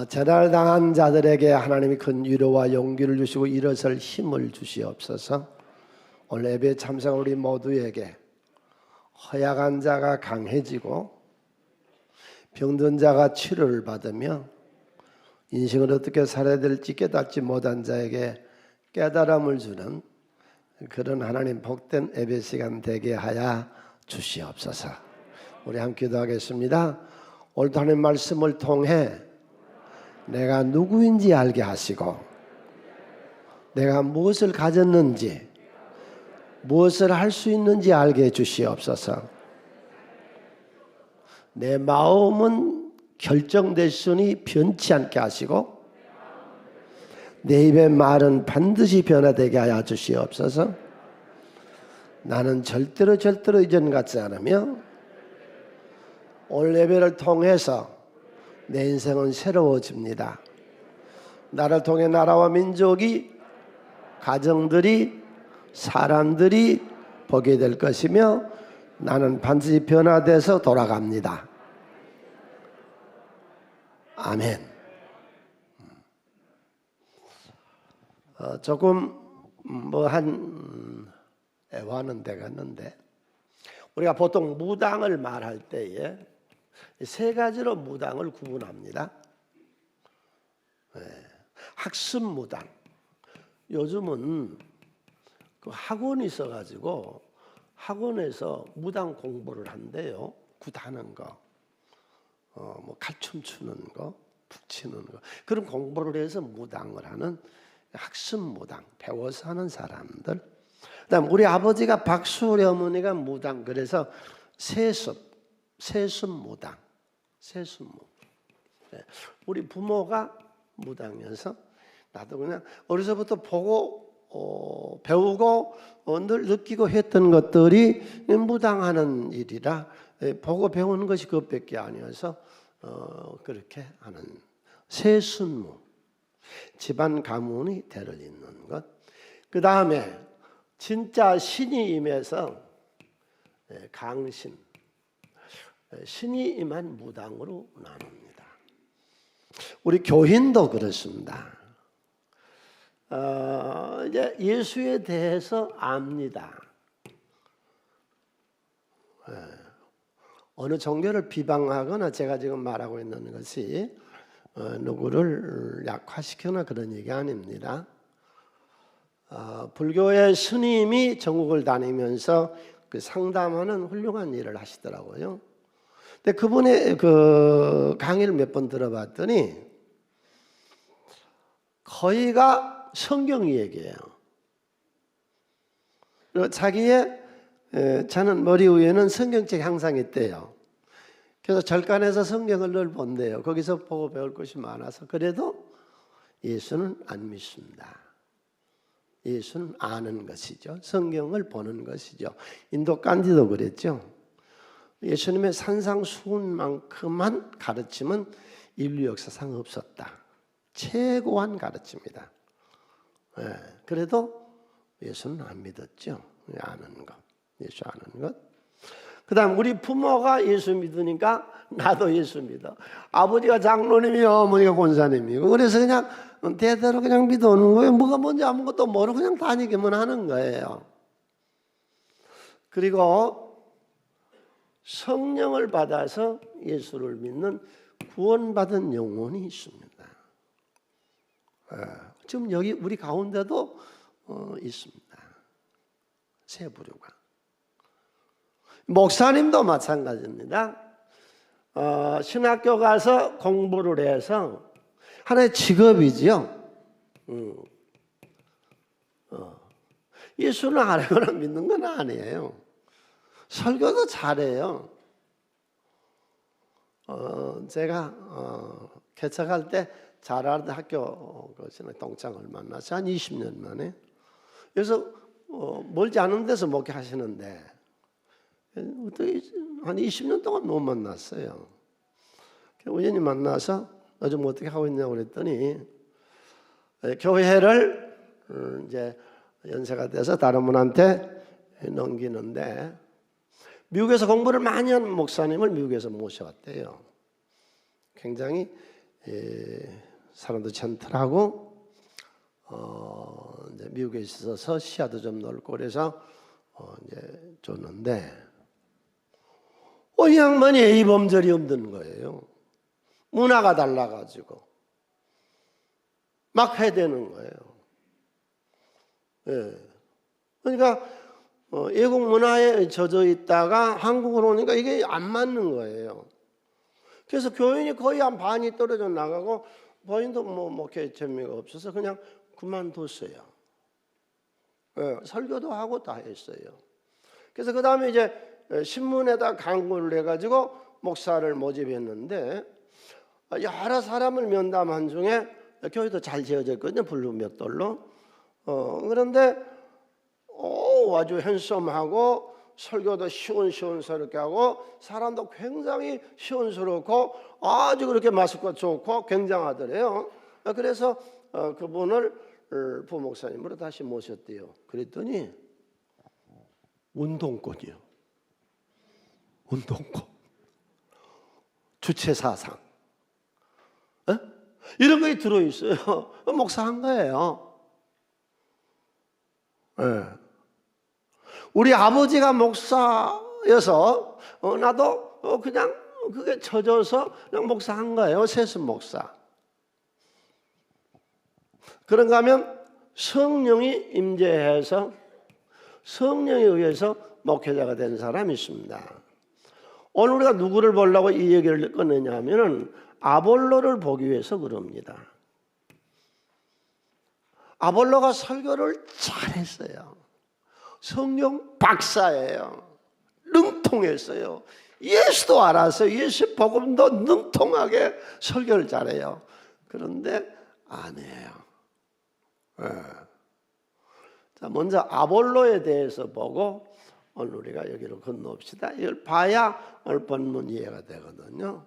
재난당한 자들에게 하나님이 큰 위로와 용기를 주시고 일어설 힘을 주시옵소서. 오늘 예배에 참석한 우리 모두에게 허약한 자가 강해지고 병든 자가 치료를 받으며 인생을 어떻게 살아야 될지 깨닫지 못한 자에게 깨달음을 주는 그런 하나님 복된 예배 시간 되게 하여 주시옵소서. 우리 함께 기도하겠습니다. 오늘도 하나님 말씀을 통해 내가 누구인지 알게 하시고 내가 무엇을 가졌는지 무엇을 할 수 있는지 알게 해 주시옵소서. 내 마음은 결정됐으니 변치 않게 하시고 내 입의 말은 반드시 변화되게 하여 주시옵소서. 나는 절대로 이전 같지 않으며 오늘 예배를 통해서 내 인생은 새로워집니다. 나를 통해 나라와 민족이, 가정들이, 사람들이 보게 될 것이며 나는 반드시 변화돼서 돌아갑니다. 아멘. 조금 애화는 되겠는데 우리가 보통 무당을 말할 때에 세 가지로 무당을 구분합니다. 학습 무당. 요즘은 그 학원이 있어가지고 학원에서 무당 공부를 한대요. 굿하는 거, 칼춤 추는 거, 북치는 거 그런 공부를 해서 무당을 하는 학습 무당, 배워서 하는 사람들. 그다음 우리 아버지가 박수, 우리 어머니가 무당. 그래서 세습 무당. 우리 부모가 무당이어서 나도 그냥 어려서부터 보고 배우고 늘 느끼고 했던 것들이 무당하는 일이라 보고 배우는 것이 그것밖에 아니어서 그렇게 하는 세순무. 집안 가문이 대를 잇는 것. 그 다음에 진짜 신이 임해서 강신, 신이 임한 무당으로 나눕니다. 우리 교인도 그렇습니다. 이제 예수에 대해서 압니다. 어느 종교를 비방하거나 제가 지금 말하고 있는 것이 누구를 약화시키거나 그런 얘기 아닙니다. 불교의 스님이 전국을 다니면서 그 상담하는 훌륭한 일을 하시더라고요. 근데 그분의 그 강의를 몇 번 들어봤더니 거의가 성경 얘기예요. 자기의 자는 머리 위에는 성경책 항상 있대요. 그래서 절간에서 성경을 늘 본대요. 거기서 보고 배울 것이 많아서. 그래도 예수는 안 믿습니다. 예수는 아는 것이죠. 성경을 보는 것이죠. 인도 간디도 그랬죠. 예수님의 산상수훈만큼만 가르침은 인류 역사상 없었다. 최고한 가르침이다. 그래도 예수는 안 믿었죠. 아는 것, 예수 아는 것. 그 다음 우리 부모가 예수 믿으니까 나도 예수 믿어. 아버지가 장로님이요, 어머니가 권사님이고. 그래서 그냥 대대로 그냥 믿어오는 거예요. 뭐가 뭔지 아무것도 모르고 그냥 다니기만 하는 거예요. 그리고 성령을 받아서 예수를 믿는 구원받은 영혼이 있습니다. 지금 여기 우리 가운데도 있습니다. 세 부류가. 목사님도 마찬가지입니다. 신학교 가서 공부를 해서 하나의 직업이지요. 예수를 알거나 믿는 건 아니에요. 설교도 잘해요. 제가 개척할 때 잘하는 학교 동창을 만나서 한 20년 만에. 그래서 멀지 않은 데서 목회하시는데 한 20년 동안 못 만났어요. 우연히 만나서 요즘 어떻게 하고 있냐고 그랬더니 교회를 이제 연세가 돼서 다른 분한테 넘기는데 미국에서 공부를 많이 한 목사님을 미국에서 모셔왔대요. 굉장히 사람도 젠틀하고 이제 미국에 있어서 시야도 좀 넓고 그래서 이제 줬는데 이 양반이 A범절이 없는 거예요. 문화가 달라가지고 막 해대는 거예요. 그러니까 외국 문화에 젖어 있다가 한국으로 오니까 이게 안 맞는 거예요. 그래서 교인이 거의 한 반이 떨어져 나가고 본인도 목회에 재미가 없어서 그냥 그만뒀어요. 설교도 하고 다 했어요. 그래서 그 다음에 이제 신문에다 광고를 해가지고 목사를 모집했는데 여러 사람을 면담한 중에 교회도 잘 지어져 있거든요. 불루맥돌로. 그런데 아주 핸섬하고 설교도 시원시원스럽게 하고 사람도 굉장히 시원스럽고 아주 그렇게 마스크가 좋고 굉장하더래요. 그래서 그분을 부목사님으로 다시 모셨대요. 그랬더니 운동권이요. 운동권. 주체사상. 이런 게 들어있어요. 목사한 거예요. 우리 아버지가 목사여서 나도 그냥 그게 젖어서 그냥 목사한 거예요. 세습 목사. 그런가 하면 성령이 임재해서 성령에 의해서 목회자가 된 사람이 있습니다. 오늘 우리가 누구를 보려고 이 얘기를 꺼내냐 하면은 아볼로를 보기 위해서 그럽니다. 아볼로가 설교를 잘했어요. 성령 박사예요. 능통했어요. 예수도 알았어요. 예수 복음도 능통하게 설교를 잘해요. 그런데 안 해요. 자, 먼저 아볼로에 대해서 보고 오늘 우리가 여기로 건너옵시다. 이걸 봐야 오늘 본문 이해가 되거든요.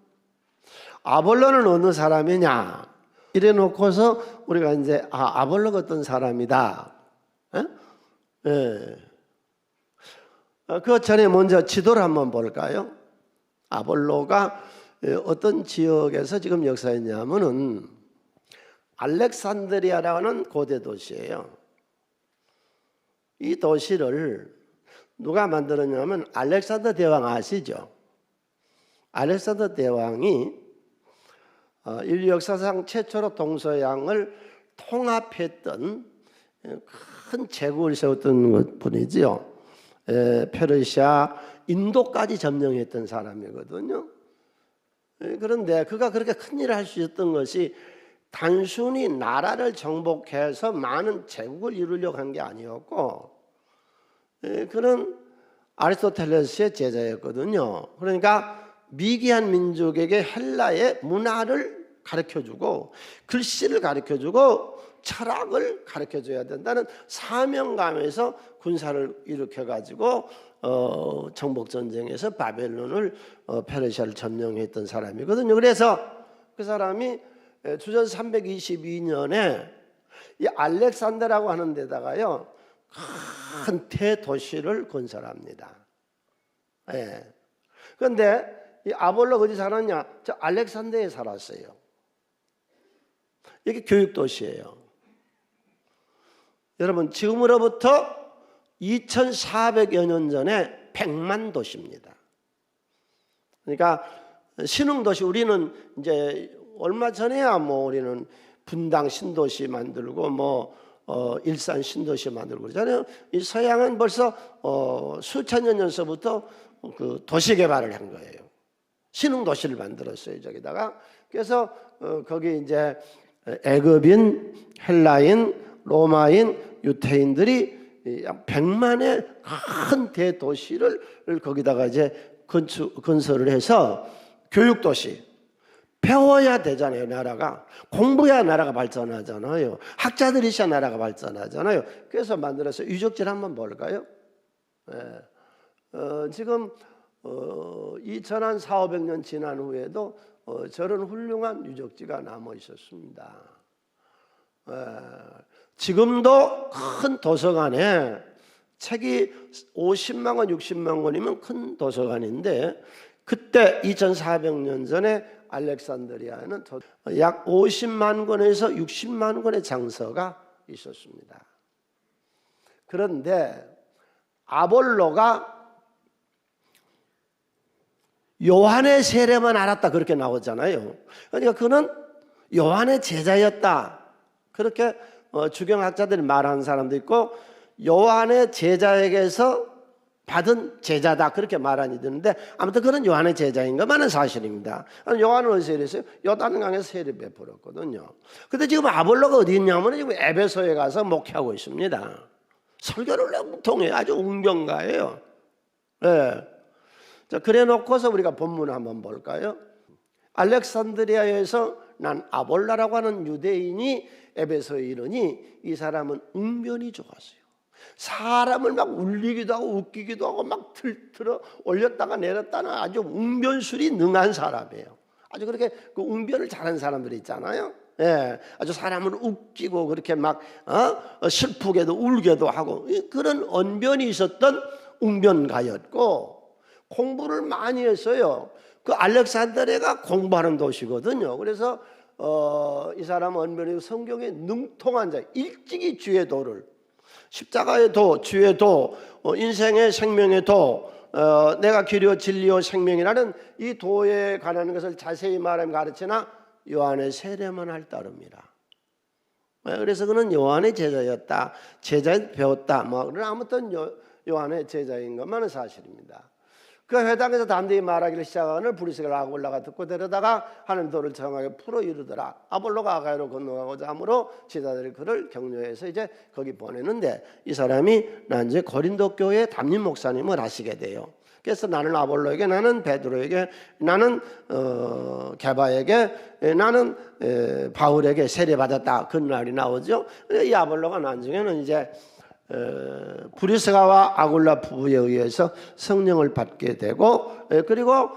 아볼로는 어느 사람이냐? 이래 놓고서 우리가 이제 아볼로가 어떤 사람이다. 그 전에 먼저 지도를 한번 볼까요? 아볼로가 어떤 지역에서 지금 역사했냐면은 알렉산드리아라는 고대 도시예요. 이 도시를 누가 만들었냐면 알렉산더 대왕 아시죠? 알렉산더 대왕이 인류 역사상 최초로 동서양을 통합했던 큰 제국을 세웠던 분이지요. 페르시아, 인도까지 점령했던 사람이거든요. 그런데 그가 그렇게 큰 일을 할 수 있었던 것이 단순히 나라를 정복해서 많은 제국을 이루려고 한 게 아니었고 그는 아리스토텔레스의 제자였거든요. 그러니까 미개한 민족에게 헬라의 문화를 가르쳐주고 글씨를 가르쳐주고 철학을 가르쳐줘야 된다는 사명감에서 군사를 일으켜가지고 정복전쟁에서 바벨론을 페르시아를 점령했던 사람이거든요. 그래서 그 사람이 주전 322년에 이 알렉산더라고 하는 데다가요 큰 대도시를 건설합니다. 그런데 이 아볼로가 어디 살았냐? 저 알렉산더에 살았어요. 이게 교육도시예요. 여러분 지금으로부터 2400여 년 전에 100만 도시입니다. 그러니까 신흥도시 우리는 이제 얼마 전에야 우리는 분당 신도시 만들고 일산 신도시 만들고 그러잖아요. 이 서양은 벌써 수천 년 전서부터 그 도시 개발을 한 거예요. 신흥 도시를 만들었어요. 저기다가 그래서 거기 이제 애굽인, 헬라인, 로마인, 유태인들이 100만의 큰 대도시를 거기다가 이제 건설을 해서 교육도시. 배워야 되잖아요. 나라가 공부해야 나라가 발전하잖아요. 학자들이 있어야 나라가 발전하잖아요. 그래서 만들어서 유적지를 한번 볼까요? 지금 2400년 지난 후에도 저런 훌륭한 유적지가 남아 있었습니다. 지금도 큰 도서관에 책이 50만 권, 60만 권이면 큰 도서관인데 그때 2400년 전에 알렉산드리아에는 약 50만 권에서 60만 권의 장서가 있었습니다. 그런데 아볼로가 요한의 세례만 알았다 그렇게 나오잖아요. 그러니까 그는 요한의 제자였다 그렇게 주경학자들이 말하는 사람도 있고, 요한의 제자에게서 받은 제자다 그렇게 말하는 이들이 있는데, 아무튼 그는 요한의 제자인 것만은 사실입니다. 요한은 어디서 세례했어요? 요단강에서 세례 베풀었거든요. 근데 지금 아볼로가 어디 있냐면 지금 에베소에 가서 목회하고 있습니다. 설교를 통해 아주 웅변가예요. 네. 자, 그래 놓고서 우리가 본문을 한번 볼까요? 알렉산드리아에서 난 아볼라라고 하는 유대인이 에베소에 이르니 이 사람은 웅변이 좋았어요. 사람을 막 울리기도 하고 웃기기도 하고 막 들어 올렸다가 내렸다는 아주 웅변술이 능한 사람이에요. 아주 그렇게 그 웅변을 잘하는 사람들이 있잖아요. 예, 아주 사람을 웃기고 그렇게 막 슬프게도 울게도 하고 그런 언변이 있었던 웅변가였고, 공부를 많이 했어요. 그 알렉산드리아가 공부하는 도시거든요. 그래서 이 사람은 언변이 성경에 능통한 자, 일찍이 주의 도를, 십자가의 도, 주의 도, 인생의 생명의 도, 내가 길이요 진리요 생명이라는 이 도에 관한 것을 자세히 말하면 가르치나 요한의 세례만 할 따릅니다. 그래서 그는 요한의 제자였다, 제자에 배웠다, 그러나 아무튼 요한의 제자인 것만은 사실입니다. 그 회당에서 담대히 말하기를 시작하는 브리스가와 아굴라가 듣고 데려다가 하나님 도를 정하게 풀어 이르더라. 아볼로가 아가야로 건너가고자 하므로 제자들이 그를 격려해서 이제 거기 보내는데, 이 사람이 나중에 고린도 교회 담임 목사님을 하시게 돼요. 그래서 나는 아볼로에게, 나는 베드로에게, 나는 게바에게, 나는 바울에게 세례받았다 그 말이 나오죠. 이 아볼로가 나중에는 이제 브리스가와 아굴라 부부에 의해서 성령을 받게 되고, 그리고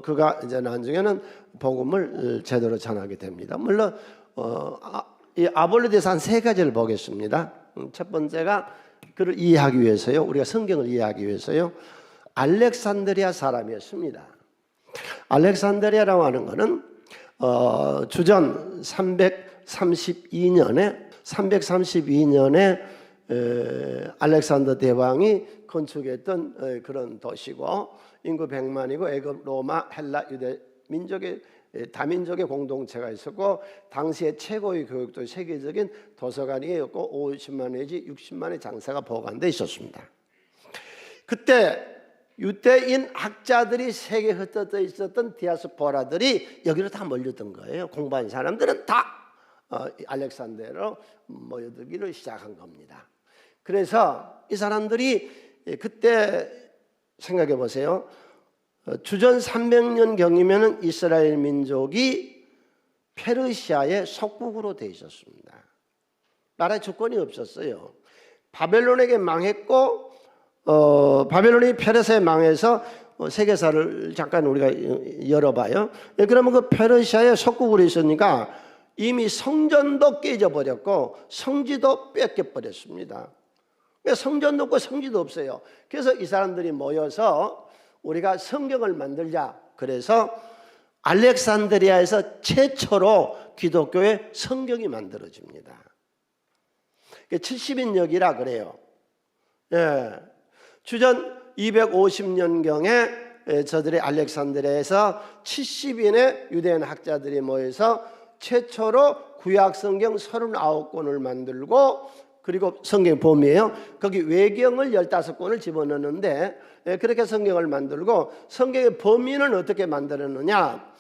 그가 이제 나중에는 복음을 제대로 전하게 됩니다. 물론 이 아볼로에 대해서 한 세 가지를 보겠습니다. 첫 번째가 그를 이해하기 위해서요, 우리가 성경을 이해하기 위해서요, 알렉산드리아 사람이었습니다. 알렉산드리아라고 하는 것은 주전 332년에 알렉산더 대왕이 건축했던 그런 도시고, 인구 100만이고 애굽, 로마, 헬라, 유대 민족의 다민족의 공동체가 있었고, 당시의 최고의 교육도 세계적인 도서관이었고 50만 내지 60만의 장사가 보관돼 있었습니다. 그때 유대인 학자들이 세계에 흩어져 있었던 디아스포라들이 여기로 다 몰렸던 거예요. 공부한 사람들은 다 알렉산드리아로 모여들기를 시작한 겁니다. 그래서 이 사람들이 그때 생각해 보세요. 주전 300년경이면 이스라엘 민족이 페르시아의 속국으로 되어 있었습니다. 나라의 주권이 없었어요. 바벨론에게 망했고, 바벨론이 페르시아에 망해서 세계사를 잠깐 우리가 열어봐요. 그러면 그 페르시아의 속국으로 있으니까 이미 성전도 깨져버렸고 성지도 뺏겨버렸습니다. 성전도 없고 성지도 없어요. 그래서 이 사람들이 모여서 우리가 성경을 만들자. 그래서 알렉산드리아에서 최초로 기독교의 성경이 만들어집니다. 70인역이라 그래요. 예. 주전 250년경에 저들이 알렉산드리아에서 70인의 유대인 학자들이 모여서 최초로 구약 성경 39권을 만들고, 그리고 성경 봄이에요. 거기 외경을 15권을 집어넣는데, 그렇게 성경을 만들고, 성경의 범위는 어떻게 만들었느냐?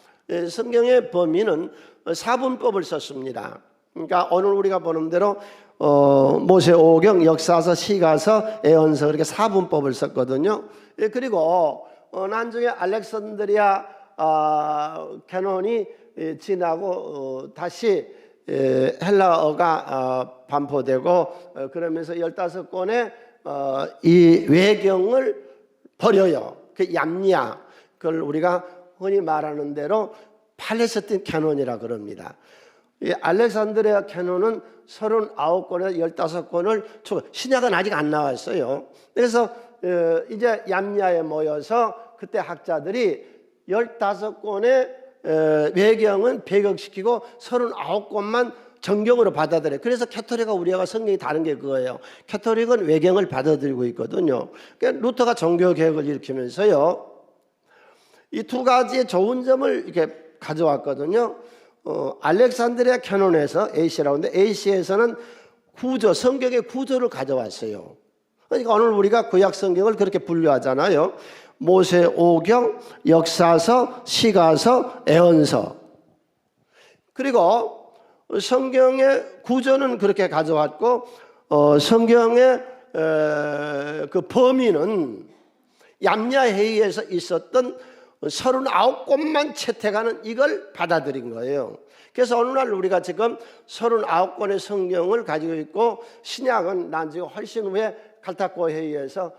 성경의 범위는 사분법을 썼습니다. 그러니까 오늘 우리가 보는 대로 모세오경, 역사서, 시가서, 예언서 이렇게 사분법을 썼거든요. 그리고 나중에 알렉산드리아 캐논이 지나고 다시 헬라어가 반포되고 그러면서 15권의 이 외경을 버려요. 그 얌니아, 그걸 우리가 흔히 말하는 대로 팔레스틴 캐논이라 그럽니다. 이 알렉산드리아 캐논은 39권에서 15권을 신약은 아직 안 나왔어요. 그래서 이제 얌니아에 모여서 그때 학자들이 15권의 외경은 배격시키고 39권만 정경으로 받아들여요. 그래서 캐토릭과 우리가 성경이 다른 게 그거예요. 캐토릭은 외경을 받아들이고 있거든요. 그러니까 루터가 종교개혁을 일으키면서요, 이 두 가지의 좋은 점을 이렇게 가져왔거든요. 알렉산드리아 캐논에서 AC라고 하는데, AC에서는 구조, 성경의 구조를 가져왔어요. 그러니까 오늘 우리가 구약 성경을 그렇게 분류하잖아요. 모세 오경, 역사서, 시가서, 애언서. 그리고 성경의 구조는 그렇게 가져왔고, 성경의 그 범위는 얌야회의에서 있었던 39권만 채택하는 이걸 받아들인 거예요. 그래서 오늘날 우리가 지금 39권의 성경을 가지고 있고, 신약은 나중에 훨씬 후에 칼타코 회의에서,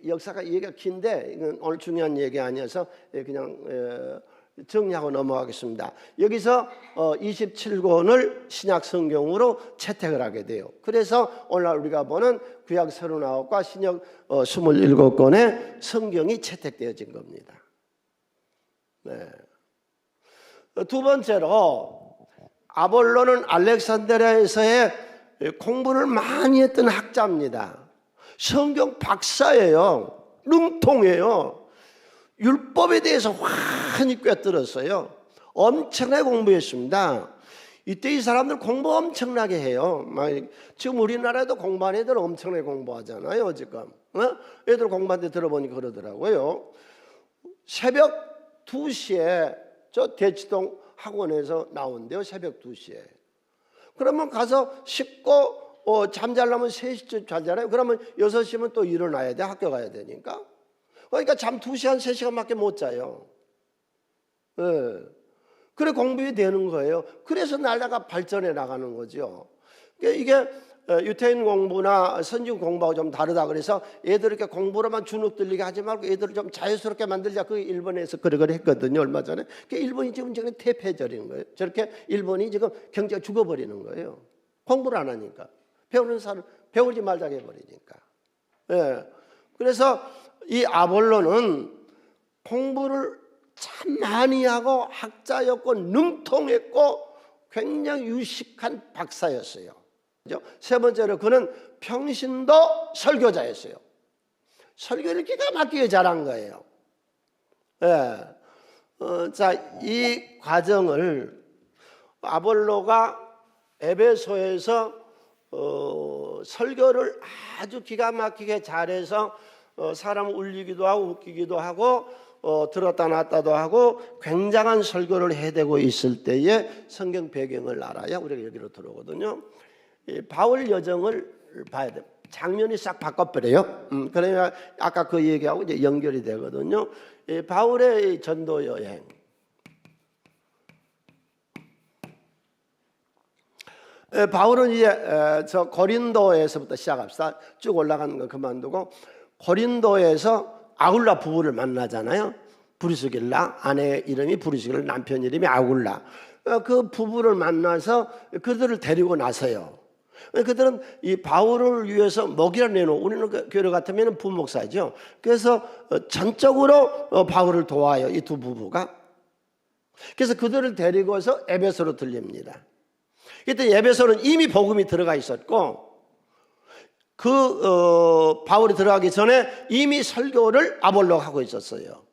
역사가 얘기가 긴데 이건 오늘 중요한 얘기 아니어서 그냥 정리하고 넘어가겠습니다. 여기서 27권을 신약 성경으로 채택을 하게 돼요. 그래서 오늘 우리가 보는 구약 39과 신약 27권의 성경이 채택되어진 겁니다. 네. 두 번째로, 아볼로는 알렉산드리아에서의 공부를 많이 했던 학자입니다. 성경 박사예요. 능통해요. 율법에 대해서 환히 꿰뚫었어요. 엄청나게 공부했습니다. 이때 이 사람들 공부 엄청나게 해요. 지금 우리나라에도 공부하는 애들 엄청나게 공부하잖아요. 지금 애들 공부하는데 들어보니까 그러더라고요. 새벽 2시에 저 대치동 학원에서 나온대요. 새벽 2시에. 그러면 가서 씻고 잠자려면 3시쯤 자잖아요. 그러면 6시면 또 일어나야 돼. 학교 가야 되니까. 그러니까 잠 2시간, 3시간밖에 못 자요. 네. 그래 공부가 되는 거예요. 그래서 나라가 발전해 나가는 거죠. 이게 유태인 공부나 선진 공부하고 좀 다르다. 그래서 애들 이렇게 공부로만 주눅 들리게 하지 말고 애들을 좀 자유스럽게 만들자. 그게 일본에서 그러고 했거든요. 얼마 전에. 일본이 지금 퇴폐해버리는 거예요. 저렇게 일본이 지금 경제가 죽어버리는 거예요. 공부를 안 하니까. 배우는 사람 배우지 말자 해버리니까. 예. 그래서 이 아볼로는 공부를 참 많이 하고 학자였고 능통했고 굉장히 유식한 박사였어요. 세 번째로 그는 평신도 설교자였어요. 설교를 기가 막히게 잘한 거예요. 예. 자, 이 과정을 아볼로가 에베소에서 설교를 아주 기가 막히게 잘해서 사람을 울리기도 하고 웃기기도 하고 들었다 놨다도 하고 굉장한 설교를 해대고 있을 때에 성경 배경을 알아야 우리가 여기로 들어오거든요. 바울 여정을 봐야 돼요. 장면이 싹 바꿔버려요. 그러면 아까 그 얘기하고 이제 연결이 되거든요. 바울의 전도 여행. 바울은 이제 저 고린도에서부터 시작합시다. 쭉 올라가는 거 그만두고 고린도에서 아굴라 부부를 만나잖아요. 브리스길라, 아내 이름이 브리스길라, 남편 이름이 아굴라. 그 부부를 만나서 그들을 데리고 나서요. 그들은 이 바울을 위해서 먹이를 내놓고, 우리는 그 교회 같으면 부목사죠. 그래서 전적으로 바울을 도와요. 이 두 부부가. 그래서 그들을 데리고서 에베소로 들립니다. 그때 에베소는 이미 복음이 들어가 있었고, 바울이 들어가기 전에 이미 설교를 아볼로가 하고 있었어요.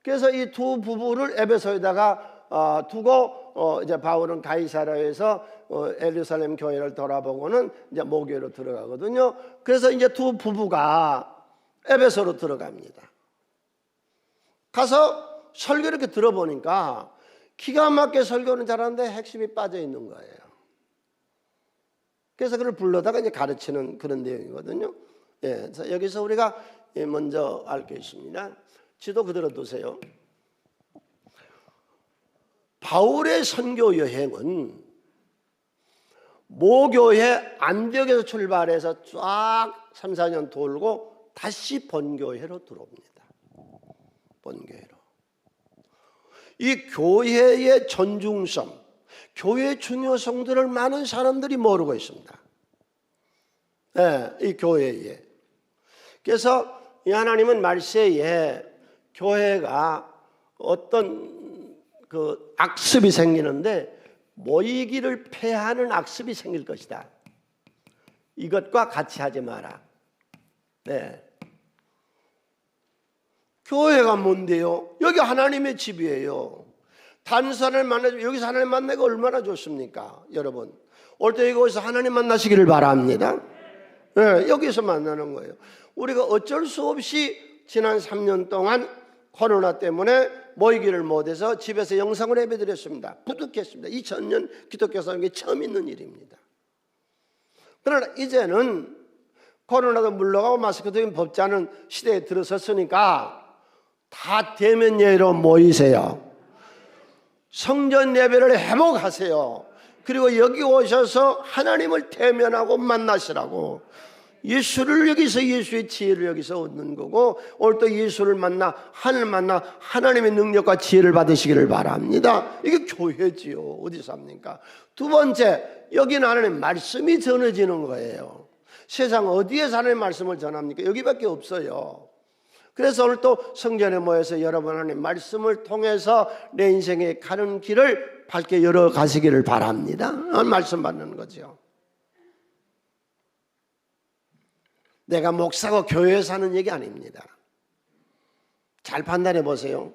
그래서 이 두 부부를 에베소에다가 두고 이제 바울은 가이사랴에서 예루살렘 교회를 돌아보고는 이제 모교로 들어가거든요. 그래서 이제 두 부부가 에베소로 들어갑니다. 가서 설교를 이렇게 들어보니까 기가 막히게 설교는 잘하는데 핵심이 빠져 있는 거예요. 그래서 그를 불러다가 이제 가르치는 그런 내용이거든요. 예, 여기서 우리가 먼저 알 게 있습니다. 지도 그대로 두세요. 바울의 선교 여행은 모교회 안디옥에서 출발해서 쫙 3, 4년 돌고 다시 본교회로 들어옵니다. 본교회로. 이 교회의 존중성, 교회의 중요성들을 많은 사람들이 모르고 있습니다. 네, 이 교회에. 그래서 이 하나님은 말세에 교회가 어떤 그 악습이 생기는데 모이기를 폐하는 악습이 생길 것이다. 이것과 같이 하지 마라. 네. 교회가 뭔데요? 여기 하나님의 집이에요. 단순을 만나죠. 여기서 하나님 만나기가 얼마나 좋습니까? 여러분 올 때 이곳에서 하나님 만나시기를 바랍니다. 네, 여기서 만나는 거예요. 우리가 어쩔 수 없이 지난 3년 동안 코로나 때문에 모이기를 못해서 집에서 영상을 예배드렸습니다. 부득했습니다. 2000년 기독교 사역에 처음 있는 일입니다. 그러나 이제는 코로나도 물러가고 마스크도 벗지 않은 시대에 들어섰으니까 다 대면 예배로 모이세요. 성전 예배를 회복하세요. 그리고 여기 오셔서 하나님을 대면하고 만나시라고. 예수를 여기서 예수의 지혜를 여기서 얻는 거고 오늘 또 예수를 만나 하늘 만나 하나님의 능력과 지혜를 받으시기를 바랍니다. 이게 교회지요. 어디서 합니까? 두 번째, 여기는 하나님의 말씀이 전해지는 거예요. 세상 어디에서 하나님의 말씀을 전합니까? 여기밖에 없어요. 그래서 오늘 또 성전에 모여서 여러분 하나님의 말씀을 통해서 내 인생에 가는 길을 밝게 열어 가시기를 바랍니다. 말씀 받는 거죠. 내가 목사고 교회에서 하는 얘기 아닙니다. 잘 판단해 보세요.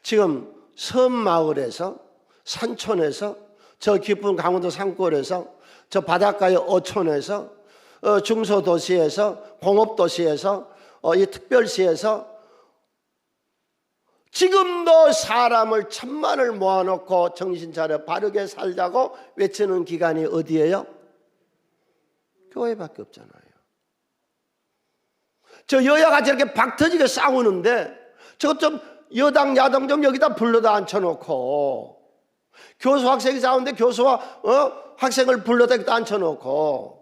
지금 섬마을에서 산촌에서 저 깊은 강원도 산골에서 저 바닷가의 어촌에서 중소도시에서 공업도시에서 이 특별시에서 지금도 사람을 1000만을 모아놓고 정신 차려 바르게 살자고 외치는 기관이 어디예요? 교회밖에 없잖아요. 저 여야가 저렇게 박터지게 싸우는데 저것 좀 여당 야당 좀 여기다 불러다 앉혀놓고 교수 학생이 싸우는데 교수와 학생을 불러다 여기다 앉혀놓고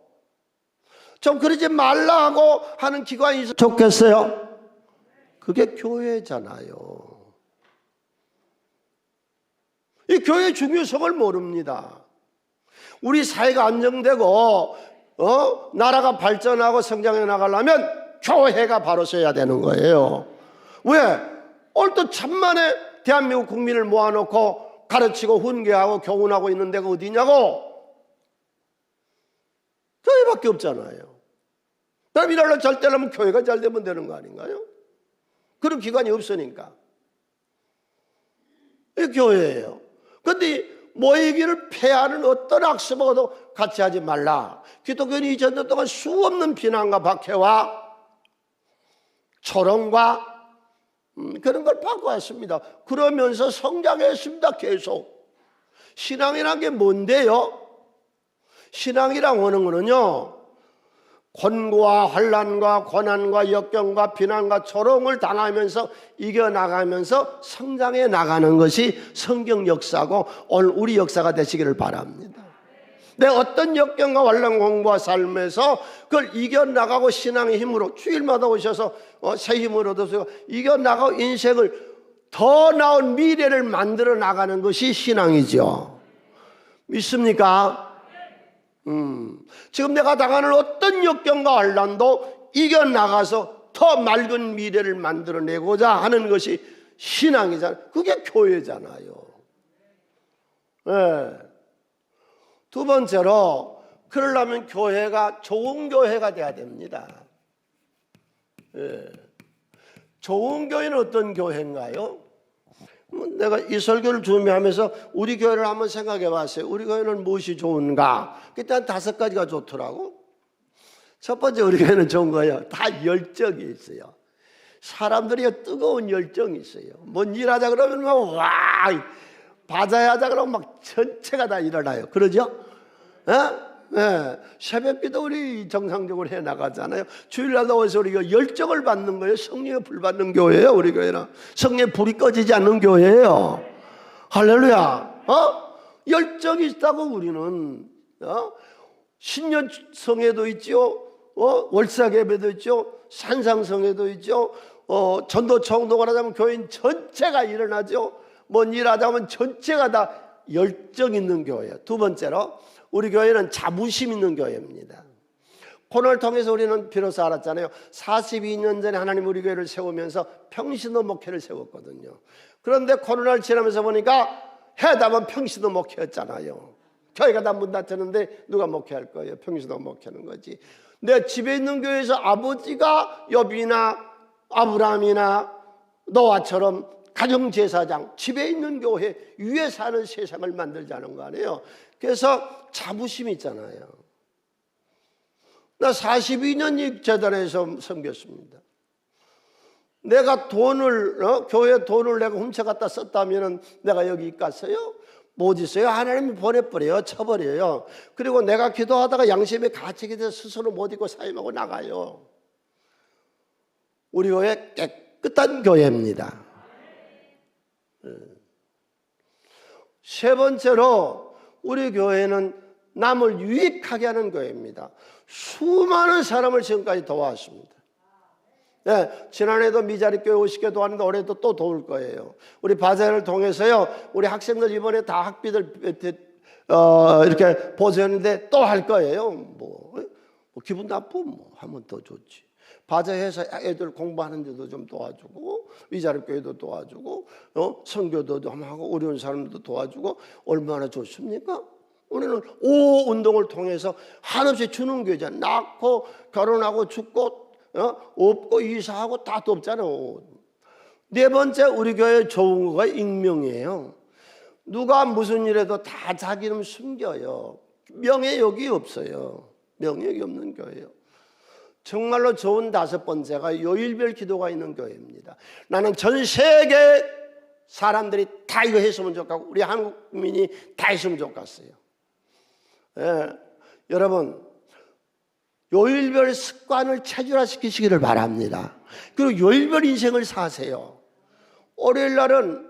좀 그러지 말라고 하는 기관이 있어서 좋겠어요? 그게 교회잖아요. 이 교회의 중요성을 모릅니다. 우리 사회가 안정되고 나라가 발전하고 성장해 나가려면 교회가 바로 서야 되는 거예요. 왜? 오늘 또 1000만의 대한민국 국민을 모아놓고 가르치고 훈계하고 교훈하고 있는 데가 어디냐고? 교회밖에 없잖아요. 그럼 이날로 잘 되려면 교회가 잘 되면 되는 거 아닌가요? 그런 기관이 없으니까. 이 교회예요. 그런데 모이기를 폐하는 어떤 악습하고도 같이 하지 말라. 기독교는 2000년 동안 수없는 비난과 박해와 조롱과 그런 걸 받고 왔습니다. 그러면서 성장했습니다. 계속. 신앙이란 게 뭔데요? 신앙이라고 하는 거는요, 권고와 환난과 고난과 역경과 비난과 조롱을 당하면서 이겨나가면서 성장해 나가는 것이 성경 역사고 오늘 우리 역사가 되시기를 바랍니다. 내 어떤 역경과 환난 공부와 삶에서 그걸 이겨나가고 신앙의 힘으로 주일마다 오셔서 새 힘을 얻어서 이겨나가고 인생을 더 나은 미래를 만들어 나가는 것이 신앙이죠. 믿습니까? 지금 내가 당하는 어떤 역경과 환난도 이겨나가서 더 맑은 미래를 만들어내고자 하는 것이 신앙이잖아요. 그게 교회잖아요. 네. 두 번째로 그러려면 교회가 좋은 교회가 돼야 됩니다. 네. 좋은 교회는 어떤 교회인가요? 내가 이 설교를 준비하면서 우리 교회를 한번 생각해 봤어요. 우리 교회는 무엇이 좋은가? 그때 한 5가지가 좋더라고. 첫 번째, 우리 교회는 좋은 거예요. 다 열정이 있어요. 사람들이 뜨거운 열정이 있어요. 뭔 일하자 그러면 막 와, 바자하자 그러면 막 전체가 다 일어나요. 그러죠? 네. 새벽기도 우리 정상적으로 해 나가잖아요. 주일날도 와서 우리가 열정을 받는 거예요. 성령의 불 받는 교회예요. 우리 교회는 성령의 불이 꺼지지 않는 교회예요. 할렐루야. 열정이 있다고. 우리는 신년성에도 있죠. 월삭예배도 있죠. 산상성에도 있죠. 전도청동을 하자면 교인 전체가 일어나죠. 뭔 일 하자면 전체가 다 열정 있는 교회예요. 두 번째로 우리 교회는 자부심 있는 교회입니다. 코너를 통해서 우리는 비로소 알았잖아요. 42년 전에 하나님 우리 교회를 세우면서 평신도 목회를 세웠거든요. 그런데 코로나를 지나면서 보니까 해답은 평시도 목회였잖아요. 교회가 다 문 닫혔는데 누가 목회할 거예요? 평시도 목회하는 거지. 내 집에 있는 교회에서 아버지가 욥이나 아브라함이나 노아처럼 가정제사장, 집에 있는 교회 위에 사는 세상을 만들자는 거 아니에요. 그래서 자부심이 있잖아요. 나 42년 이 재단에서 섬겼습니다. 내가 돈을 교회 돈을 내가 훔쳐갔다 썼다면 내가 여기 있겠어요? 못 있어요. 하나님이 보내버려요. 쳐버려요. 그리고 내가 기도하다가 양심의 가책이 돼서 스스로 못 있고 사임하고 나가요. 우리 교회 깨끗한 교회입니다. 세 번째로 우리 교회는 남을 유익하게 하는 교회입니다. 수많은 사람을 지금까지 도왔습니다. 네, 지난해도 미자리 교회 50개 도왔는데 올해도 또 도울 거예요. 우리 바자를 통해서요, 우리 학생들 이번에 다 학비들 이렇게 보조했는데 또 할 거예요. 뭐 기분 나쁘면 뭐 하면 더 좋지. 바자해서 애들 공부하는 데도 좀 도와주고, 미자리 교회도 도와주고, 선교도 좀 하고, 어려운 사람들도 도와주고, 얼마나 좋습니까? 우리는 오 운동을 통해서 한없이 주는 교회잖아. 낳고 결혼하고 죽고 없고 이사하고 다 돕잖아요. 네 번째, 우리 교회 좋은 거가 익명이에요. 누가 무슨 일해도 다 자기 이름 숨겨요. 명예욕이 없어요. 명예욕이 없는 교회예요. 정말로 좋은 다섯 번째가 요일별 기도가 있는 교회입니다. 나는 전 세계 사람들이 다 이거 했으면 좋겠고 우리 한국 국민이 다 했으면 좋겠어요. 예, 여러분 요일별 습관을 체질화시키시기를 바랍니다. 그리고 요일별 인생을 사세요. 월요일 날은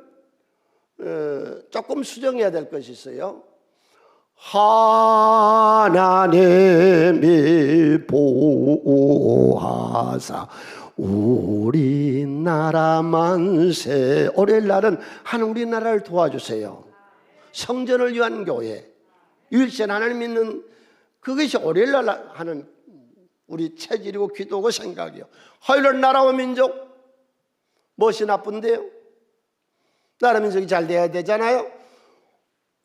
조금 수정해야 될 것이 있어요. 하나님이 보호하사 우리나라 만세. 월요일 날은 한 우리나라를 도와주세요. 성전을 위한 교회, 유일신 하나님 믿는 그것이 월요일 날 하는 우리 체질이고 기도고 생각이요. 화요일 나라와 민족 무엇이 나쁜데요? 나라 민족이 잘 돼야 되잖아요.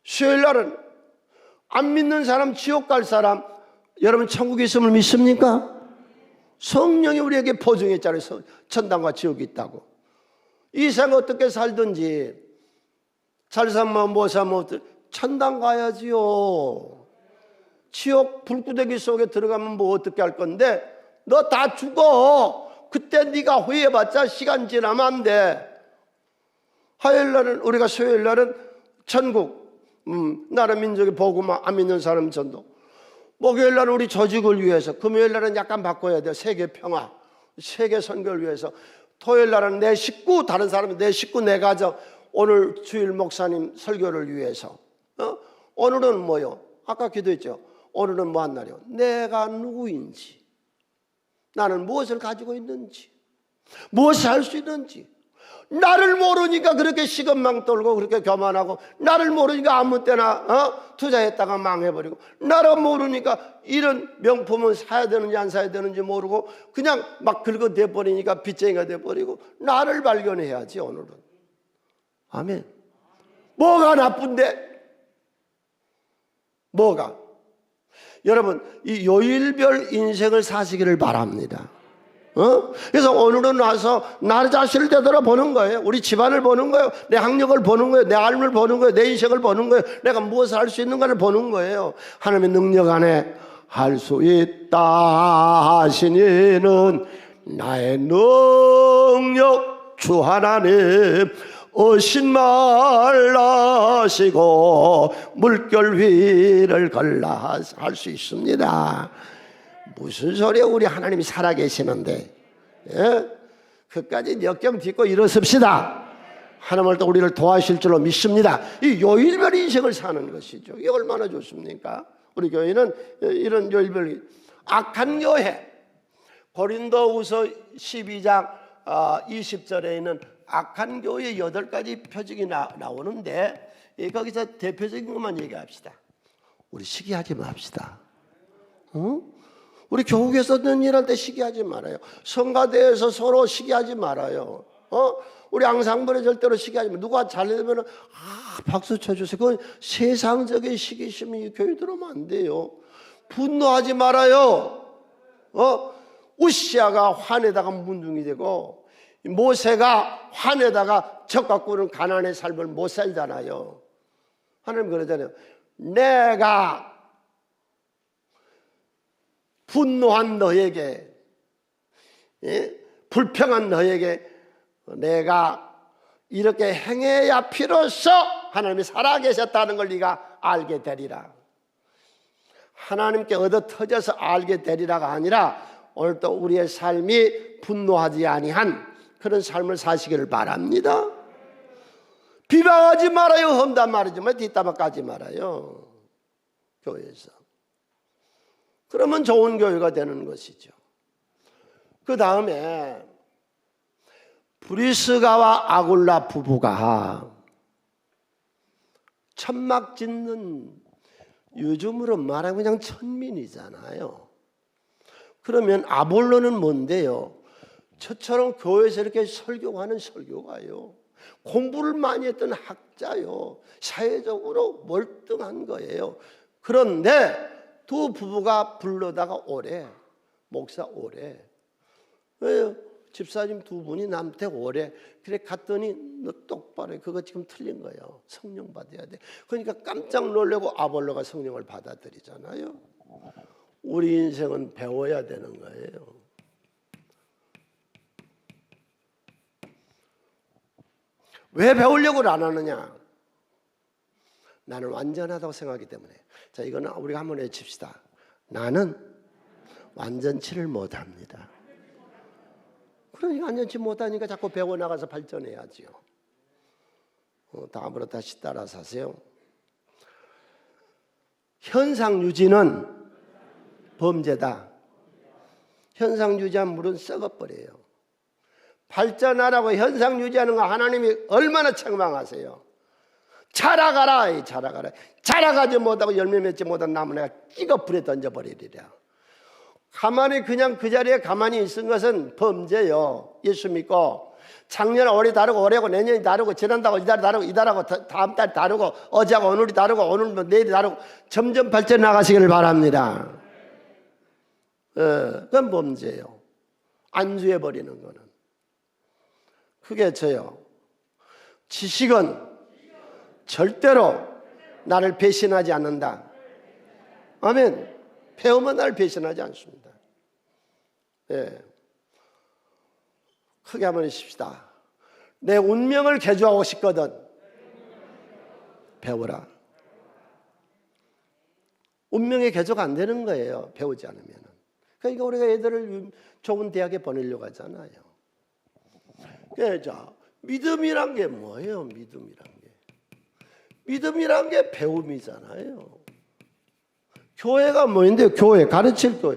수요일 날은 안 믿는 사람, 지옥 갈 사람, 여러분 천국에 있음을 믿습니까? 성령이 우리에게 보증했잖아요. 천당과 지옥이 있다고. 이 세상 어떻게 살든지 잘 살면 못 살면 천당 가야지요. 지옥 불구덩이 속에 들어가면 뭐 어떻게 할 건데 너 다 죽어. 그때 네가 후회해봤자 시간 지나면 안 돼. 화요일 날은 우리가 수요일 날은 천국 나라 민족의 복음만 안 믿는 사람 전도. 목요일 날은 우리 조직을 위해서, 금요일 날은 약간 바꿔야 돼요. 세계 평화, 세계 선교를 위해서. 토요일 날은 내 식구, 다른 사람이 내 식구, 내 가정, 오늘 주일 목사님 설교를 위해서. 오늘은 뭐요? 아까 기도했죠. 오늘은 뭐한 날이요? 내가 누구인지, 나는 무엇을 가지고 있는지, 무엇을 할 수 있는지. 나를 모르니까 그렇게 시건망 떨고 그렇게 교만하고, 나를 모르니까 아무 때나 투자했다가 망해버리고, 나를 모르니까 이런 명품은 사야 되는지 안 사야 되는지 모르고 그냥 막 긁어대버리니까 빚쟁이가 돼버리고. 나를 발견해야지 오늘은. 아멘. 뭐가 나쁜데? 뭐가? 여러분 이 요일별 인생을 사시기를 바랍니다. 그래서 오늘은 와서 나 자신을 되돌아보는 거예요. 우리 집안을 보는 거예요. 내 학력을 보는 거예요. 내 삶을 보는 거예요. 내 인생을 보는 거예요. 내가 무엇을 할 수 있는가를 보는 거예요. 하나님의 능력 안에 할 수 있다 하시니는 나의 능력 주 하나님 어신 말라시고 물결 위를 걸라 할 수 있습니다. 무슨 소리야? 우리 하나님이 살아계시는데, 예? 그까지 역경 딛고 일어섭시다. 하나님을 또 우리를 도와주실 줄로 믿습니다. 이 요일별 인생을 사는 것이죠. 이게 얼마나 좋습니까? 우리 교회는 이런 요일별 악한 교회, 고린도후서 12장 20절에 있는 악한 교회의 8가지 표적이 나오는데, 거기서 대표적인 것만 얘기합시다. 우리 시기하지 맙시다. 우리 교국에서 있는 일할 때 시기하지 말아요. 성가대에서 서로 시기하지 말아요. 우리 앙상블에 절대로 시기하지 마. 누가 잘되면 박수 쳐주세요. 그건 세상적인 시기심이 이 교회 들어오면 안 돼요. 분노하지 말아요. 우시아가 환에다가 문둥이 되고 모세가 환에다가 적 갖고는 가난의 삶을 못 살잖아요. 하나님 그러잖아요. 내가 분노한 너에게, 불평한 너에게 내가 이렇게 행해야 비로소 하나님이 살아계셨다는 걸 네가 알게 되리라. 하나님께 얻어 터져서 알게 되리라가 아니라 오늘 또 우리의 삶이 분노하지 아니한 그런 삶을 사시기를 바랍니다. 비방하지 말아요. 험담 말하지 말아요. 뒷담화 까지 말아요. 교회에서. 그러면 좋은 교회가 되는 것이죠. 그 다음에 브리스가와 아굴라 부부가 천막 짓는, 요즘으로 말하면 그냥 천민이잖아요. 그러면 아볼로는 뭔데요? 저처럼 교회에서 이렇게 설교하는 설교가요. 공부를 많이 했던 학자요. 사회적으로 멀뚱한 거예요. 그런데 두 부부가 불러다가 오래, 목사 오래. 왜요? 집사님 두 분이 남태 오래. 그래 갔더니 너 똑바로 해. 그거 지금 틀린 거예요. 성령 받아야 돼. 그러니까 깜짝 놀라고 아볼로가 성령을 받아들이잖아요. 우리 인생은 배워야 되는 거예요. 왜 배우려고 안 하느냐? 나는 완전하다고 생각하기 때문에. 자, 이거는 우리가 한번 외칩시다. 나는 완전치를 못합니다. 그러니까 완전치 못하니까 자꾸 배워나가서 발전해야지요. 다음으로 다시 따라서 하세요. 현상 유지는 범죄다. 현상 유지한 물은 썩어버려요. 발전하라고 현상 유지하는 거 하나님이 얼마나 책망하세요. 자라가라, 자라가라. 자라가지 못하고 열매 맺지 못한 나무 내가 찍어 불에 던져버리리라. 가만히 그냥 그 자리에 가만히 있은 것은 범죄요. 예수 믿고 작년 올해 다르고 올해하고 내년이 다르고 지난달하고 이달 다르고 이달하고 다음 달 다르고 어제하고 오늘이 다르고 오늘 내일이 다르고 점점 발전 나가시기를 바랍니다. 그건 범죄요. 안주해버리는 거는. 그게 저요. 지식은 절대로 나를 배신하지 않는다. 아멘. 배우면 나를 배신하지 않습니다. 예. 크게 한번 해봅시다. 내 운명을 개조하고 싶거든. 배워라. 운명의 개조가 안 되는 거예요. 배우지 않으면. 그러니까 우리가 애들을 좋은 대학에 보내려고 하잖아요. 자, 믿음이란 게 뭐예요? 믿음이란 게 배움이잖아요. 교회가 뭐인데요? 교회, 가르칠 교회.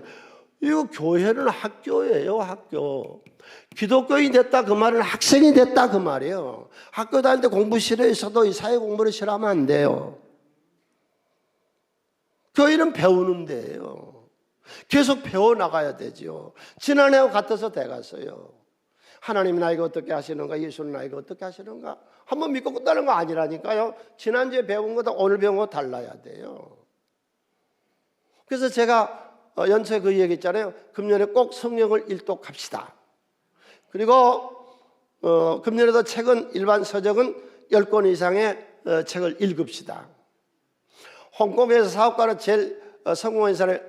이거 교회는 학교예요, 학교. 기독교인이 됐다 그 말은 학생이 됐다 그 말이에요. 학교 다닐 때 공부 싫어해서도 이 사회 공부를 싫어하면 안 돼요. 교회는 배우는 데예요. 계속 배워나가야 되죠. 지난해와 같아서 돼갔어요. 하나님이 나에게 어떻게 하시는가, 예수는 나에게 어떻게 하시는가 한번 믿고 끝나는 거 아니라니까요. 지난주에 배운 거다 오늘 배운 거 달라야 돼요. 그래서 제가 연초에 그 얘기했잖아요. 금년에 꼭 성령을 일독합시다. 그리고 금년에도 책은 일반 서적은 10권 이상의 책을 읽읍시다. 홍콩에서 사업가로 제일 성공한 사람이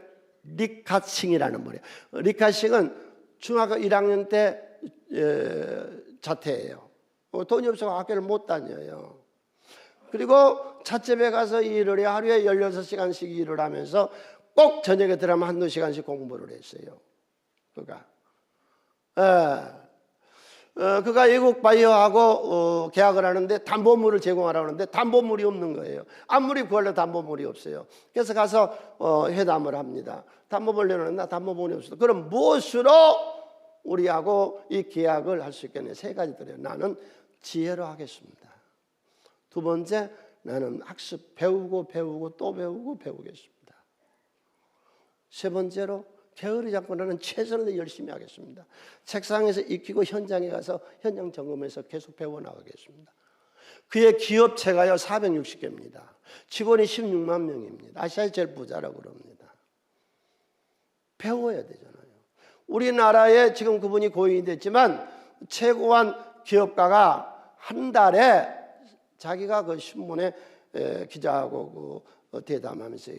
리카싱이라는 분이에요. 리카싱은 중학교 1학년 때 자퇴해요. 돈이 없어서 학교를 못 다녀요. 그리고 찻집에 가서 일을 해. 하루에 16시간씩 일을 하면서 꼭 저녁에 들어가면 한두 시간씩 공부를 했어요. 그가 외국 바이오하고 계약을 하는데 담보물을 제공하라고 하는데 담보물이 없는 거예요. 아무리 구하려도 담보물이 없어요. 그래서 가서 회담을 합니다. 담보물 내놓는다. 담보물이 없어도 그럼 무엇으로 우리하고 이 계약을 할 수 있겠냐. 세 가지 들어요. 나는 지혜로 하겠습니다. 두 번째, 나는 학습 배우고 또 배우고 배우겠습니다. 세 번째로 게으르지 않고 나는 최선을 열심히 하겠습니다. 책상에서 익히고 현장에 가서 현장 점검해서 계속 배워나가겠습니다. 그의 기업체가요 460개입니다. 직원이 16만 명입니다. 아시아의 제일 부자라고 그럽니다. 배워야 되잖아요. 우리나라에 지금 그분이 고인이 됐지만 최고한 기업가가 한 달에 자기가 그 신문에 기자하고 그 대담하면서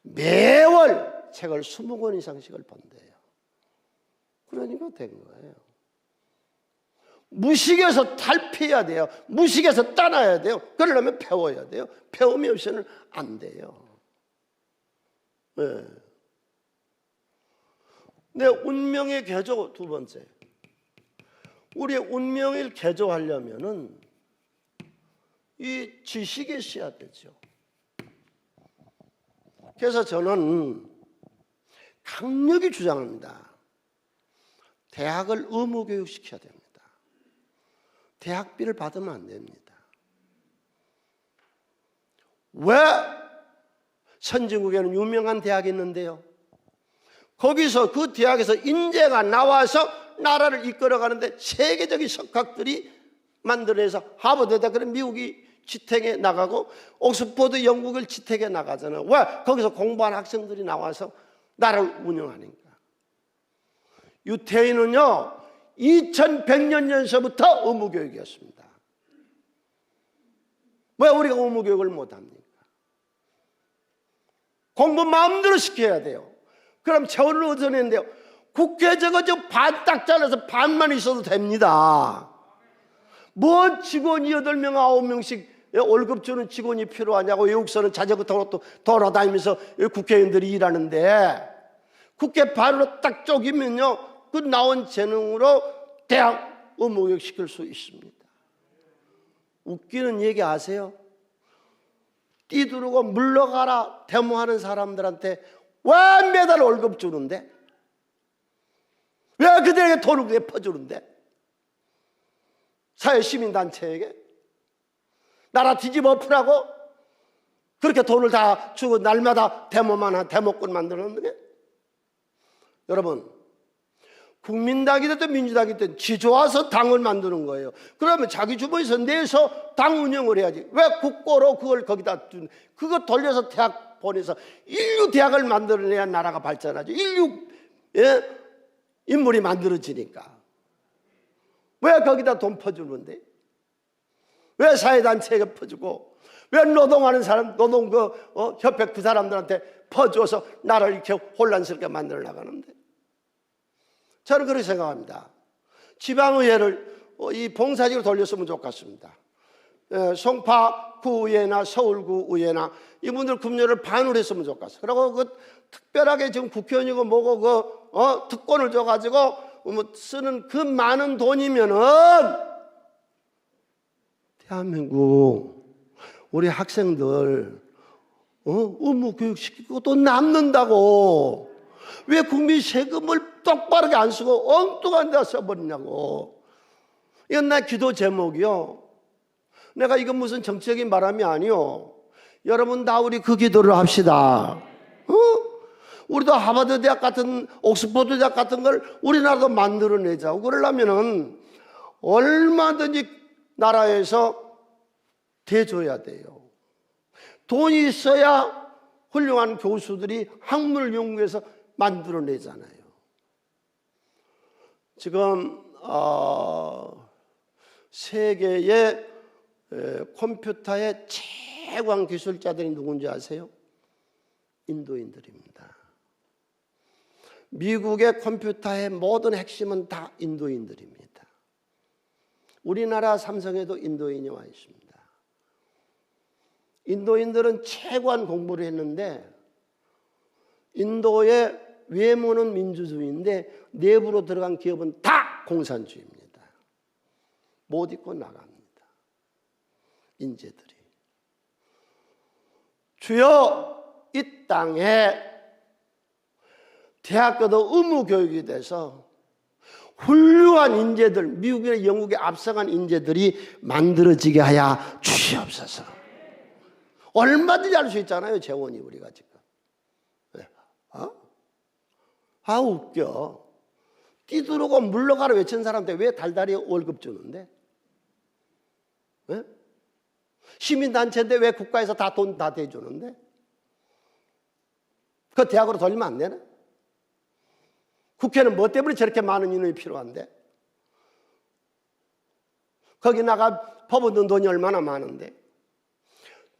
매월 책을 20권 이상씩을 본대요. 그러니까 된 거예요. 무식에서 탈피해야 돼요. 무식에서 떠나야 돼요. 그러려면 배워야 돼요. 배움이 없이는 안 돼요. 네. 내 운명의 개조 두 번째. 우리의 운명을 개조하려면은 이 지식이 있어야 되죠. 그래서 저는 강력히 주장합니다. 대학을 의무교육시켜야 됩니다. 대학비를 받으면 안 됩니다. 왜? 선진국에는 유명한 대학이 있는데요. 거기서 그 대학에서 인재가 나와서 나라를 이끌어가는데 세계적인 석학들이 만들어내서 하버드 대학은 미국이 지택에 나가고 옥스퍼드 영국을 지택에 나가잖아요. 왜? 거기서 공부한 학생들이 나와서 나라를 운영하니까. 유태인은요 2100년 전서부터 의무교육이었습니다. 왜 우리가 의무교육을 못합니까? 공부 마음대로 시켜야 돼요. 그럼 재원을 어디서 낸대요? 국회 저거 반 딱 잘라서 반만 있어도 됩니다. 뭐 직원이 8명 9명씩 월급 주는 직원이 필요하냐고. 외국서는 자전거 타고 또 돌아다니면서 국회의원들이 일하는데 국회 반으로 딱 쪼기면요 그 나온 재능으로 대학 의무교육 시킬 수 있습니다. 웃기는 얘기 아세요? 뛰두르고 물러가라 데모하는 사람들한테 왜 매달 월급 주는데? 왜 그들에게 돈을 그렇게 퍼주는데? 사회시민단체에게? 나라 뒤집어 엎으라고? 그렇게 돈을 다 주고 날마다 데모꾼 만들었는데? 여러분, 국민당이 됐든 민주당이 됐든 지 좋아서 당을 만드는 거예요. 그러면 자기 주머니에서 내서 당 운영을 해야지. 왜 국고로 그걸 거기다 둔? 그거 돌려서 대학 보내서 인류 대학을 만들어내야 나라가 발전하죠. 인류 인물이 만들어지니까. 왜 거기다 돈 퍼주는데? 왜 사회단체에게 퍼주고? 왜 노동하는 사람, 협회 그 사람들한테 퍼줘서 나라를 이렇게 혼란스럽게 만들어 나가는데? 저는 그렇게 생각합니다. 지방의회를 이 봉사직으로 돌렸으면 좋겠습니다. 송파구의회나 서울구의회나 이분들 급료를 반으로 했으면 좋겠어요. 그리고 그 특별하게 지금 국회의원이고 뭐고 특권을 줘가지고 쓰는 그 많은 돈이면은 대한민국 우리 학생들 의무교육 시키고 또 남는다고. 왜 국민 세금을 똑바르게 안 쓰고 엉뚱한 데 써버리냐고. 이건 나 기도 제목이요. 내가 이건 무슨 정치적인 바람이 아니요. 여러분 다 우리 그 기도를 합시다. 우리도 하버드 대학 같은 옥스퍼드 대학 같은 걸 우리나라도 만들어내자고. 그러려면은 얼마든지 나라에서 대줘야 돼요. 돈이 있어야 훌륭한 교수들이 학문을 연구해서 만들어내잖아요. 지금 세계의 컴퓨터의 최고한 기술자들이 누군지 아세요? 인도인들입니다. 미국의 컴퓨터의 모든 핵심은 다 인도인들입니다. 우리나라 삼성에도 인도인이 와 있습니다. 인도인들은 최고한 공부를 했는데 인도의 외모는 민주주의인데 내부로 들어간 기업은 다 공산주의입니다. 못 입고 나갑니다. 인재들이. 주여 이 땅에 대학교도 의무교육이 돼서 훌륭한 인재들, 미국이나 영국에 앞서간 인재들이 만들어지게 하여 주시옵소서. 얼마든지 할 수 있잖아요. 재원이 우리가 지금. 아, 웃겨. 뛰두르고 물러가라 외친 사람한테 왜 달달이 월급 주는데? 왜? 시민단체인데 왜 국가에서 다 돈 다 대주는데? 그 대학으로 돌리면 안 되나? 국회는 뭐 때문에 저렇게 많은 인원이 필요한데? 거기 나가 퍼붓는 돈이 얼마나 많은데?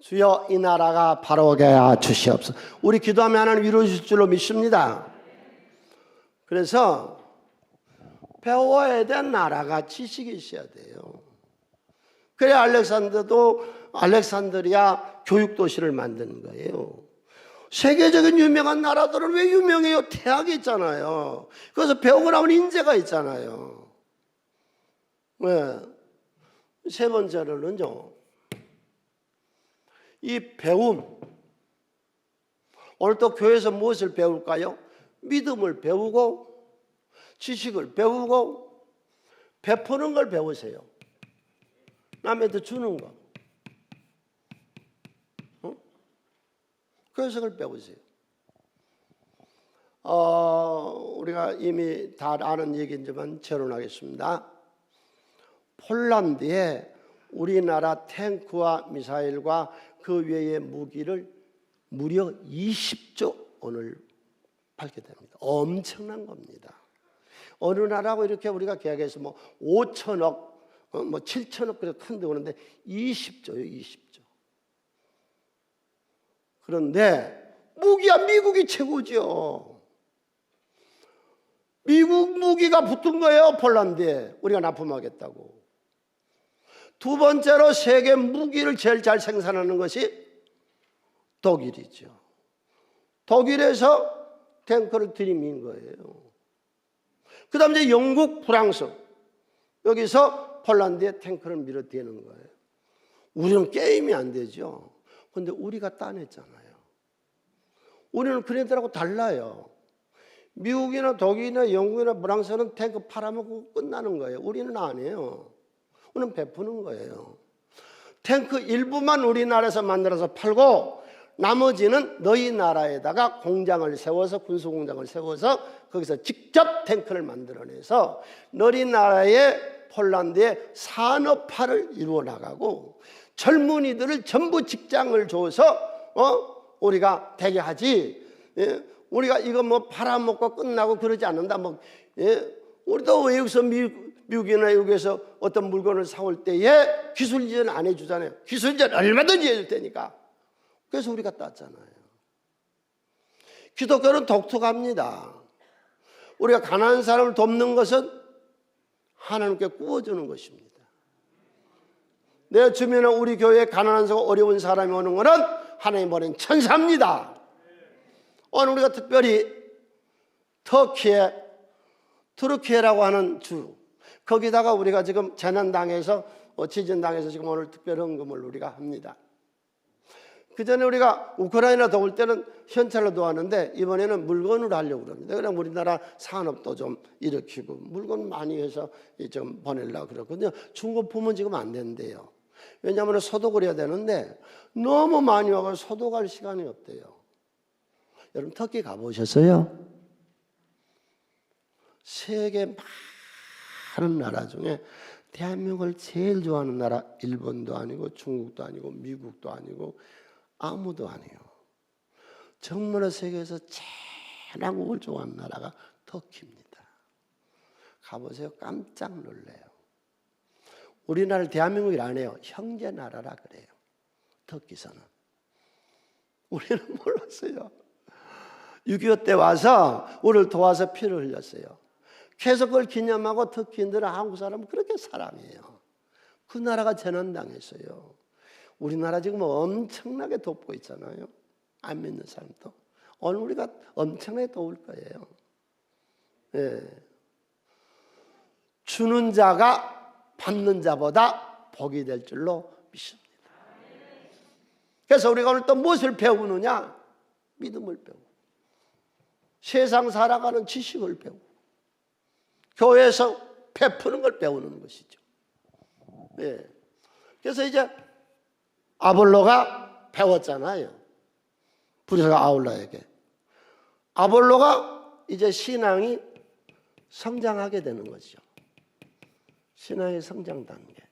주여, 이 나라가 바로 오게 주시옵소서. 우리 기도하면 하나님 이루어 주실 줄로 믿습니다. 그래서 배워야 될 나라가 지식이 있어야 돼요. 그래 알렉산드리아 교육도시를 만드는 거예요. 세계적인 유명한 나라들은 왜 유명해요? 대학이 있잖아요. 그래서 배우고 나면 인재가 있잖아요. 왜? 세 번째로는요, 이 배움. 오늘 또 교회에서 무엇을 배울까요? 믿음을 배우고 지식을 배우고 베푸는 걸 배우세요. 남한테 주는 거. 그래서 그걸 배우세요. 우리가 이미 다 아는 얘기지만 재론하겠습니다. 폴란드에 우리나라 탱크와 미사일과 그 외의 무기를 무려 20조 원을 팔게 됩니다. 엄청난 겁니다. 어느 나라하고 이렇게 우리가 계약해서 뭐 5천억, 뭐 7천억 그렇게 큰데 오는데 20조요, 20조. 그런데 무기야 미국이 최고죠. 미국 무기가 붙은 거예요, 폴란드에. 우리가 납품하겠다고. 두 번째로 세계 무기를 제일 잘 생산하는 것이 독일이죠. 독일에서 탱크를 들이민 거예요. 그 다음에 이제 영국, 프랑스. 여기서 폴란드에 탱크를 밀어대는 거예요. 우리는 게임이 안 되죠. 그런데 우리가 따냈잖아요. 우리는 그네들하고 달라요. 미국이나 독일이나 영국이나 프랑스는 탱크 팔아먹고 끝나는 거예요. 우리는 안 해요. 우리는 베푸는 거예요. 탱크 일부만 우리나라에서 만들어서 팔고 나머지는 너희 나라에다가 공장을 세워서 군수공장을 세워서 거기서 직접 탱크를 만들어내서 너희 나라의 폴란드의 산업화를 이루어 나가고 젊은이들을 전부 직장을 줘서 우리가 되게 하지. 우리가 이거 뭐 팔아먹고 끝나고 그러지 않는다. 우리도 외국에서 미국이나 여기에서 어떤 물건을 사올 때에 기술 이전 안 해주잖아요. 기술 이전 얼마든지 해줄 테니까. 그래서 우리가 땄잖아요. 기독교는 독특합니다. 우리가 가난한 사람을 돕는 것은 하나님께 구워주는 것입니다. 내 주변에 우리 교회에 가난한 사람, 어려운 사람이 오는 것은 하나님 보낸 천사입니다. 오늘 우리가 특별히 트르키예라고 하는 주, 거기다가 우리가 지금 재난당해서 지진당해서 지금 오늘 특별 헌금을 우리가 합니다. 그 전에 우리가 우크라이나 도울 때는 현찰로 도왔는데 이번에는 물건으로 하려고 그럽니다. 그냥 우리나라 산업도 좀 일으키고 물건 많이 해서 좀 보내려고 그러거든요. 중고품은 지금 안 된대요. 왜냐하면 소독을 해야 되는데 너무 많이 와서 소독할 시간이 없대요. 여러분 터키 가보셨어요? 세계 많은 나라 중에 대한민국을 제일 좋아하는 나라 일본도 아니고 중국도 아니고 미국도 아니고 아무도 아니에요. 정말 세계에서 제일 한국을 좋아하는 나라가 터키입니다. 가보세요. 깜짝 놀래요. 우리나라 대한민국이 아니에요. 형제 나라라 그래요. 터키에서는. 우리는 몰랐어요. 6.25 때 와서 우리를 도와서 피를 흘렸어요. 계속 그걸 기념하고 터키인들은 한국 사람을 그렇게 사랑해요. 그 나라가 재난당했어요. 우리나라 지금 엄청나게 돕고 있잖아요. 안 믿는 사람도. 오늘 우리가 엄청나게 도울 거예요. 예. 주는 자가 받는 자보다 복이 될 줄로 믿습니다. 그래서 우리가 오늘 또 무엇을 배우느냐? 믿음을 배우고 세상 살아가는 지식을 배우고 교회에서 베푸는 걸 배우는 것이죠. 예. 그래서 이제 아볼로가 배웠잖아요. 부리스가 아울러에게. 아볼로가 이제 신앙이 성장하게 되는 거죠. 신앙의 성장 단계.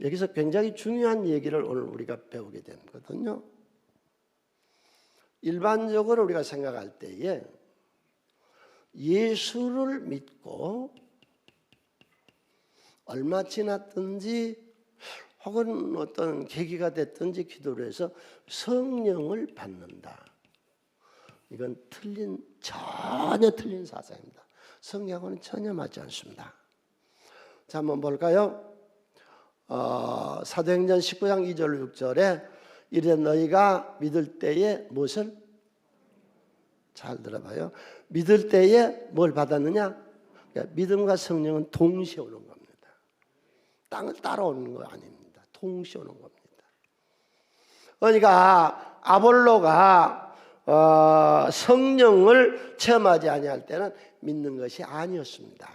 여기서 굉장히 중요한 얘기를 오늘 우리가 배우게 되거든요. 일반적으로 우리가 생각할 때에 예수를 믿고 얼마 지났든지 혹은 어떤 계기가 됐든지 기도를 해서 성령을 받는다. 이건 전혀 틀린 사상입니다. 성경하고는 전혀 맞지 않습니다. 자, 한번 볼까요? 사도행전 19장 2절 6절에 이르되 너희가 믿을 때에 무엇을? 잘 들어봐요. 믿을 때에 뭘 받았느냐? 그러니까 믿음과 성령은 동시에 오는 겁니다. 땅을 따라오는 거 아닙니다. 동시에 오는 겁니다. 그러니까 아볼로가 성령을 체험하지 아니할 때는 믿는 것이 아니었습니다.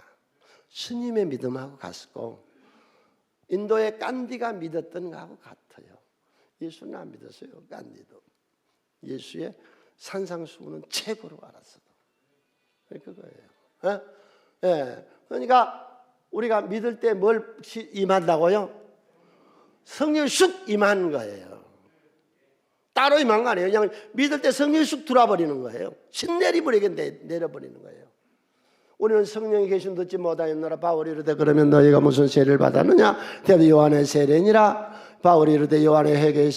스님의 믿음하고 같고 인도의 간디가 믿었던 것하고 같아요. 예수는 안 믿었어요. 간디도 예수의 산상수훈은 최고로 알았어요. 그거예요. 예. 그러니까 우리가 믿을 때 뭘 임한다고요? 성령이 쑥 임한 거예요. 따로 임한 거 아니에요. 그냥 믿을 때 성령이 쑥 들어버리는 거예요. 신내리버리게 내려버리는 거예요. 우리는 성령이 계신 듣지 못하였노라. 바울이 이르되 그러면 너희가 무슨 세례를 받았느냐? 대도 요한의 세례니라. 바울이 이르되 요한의 회개의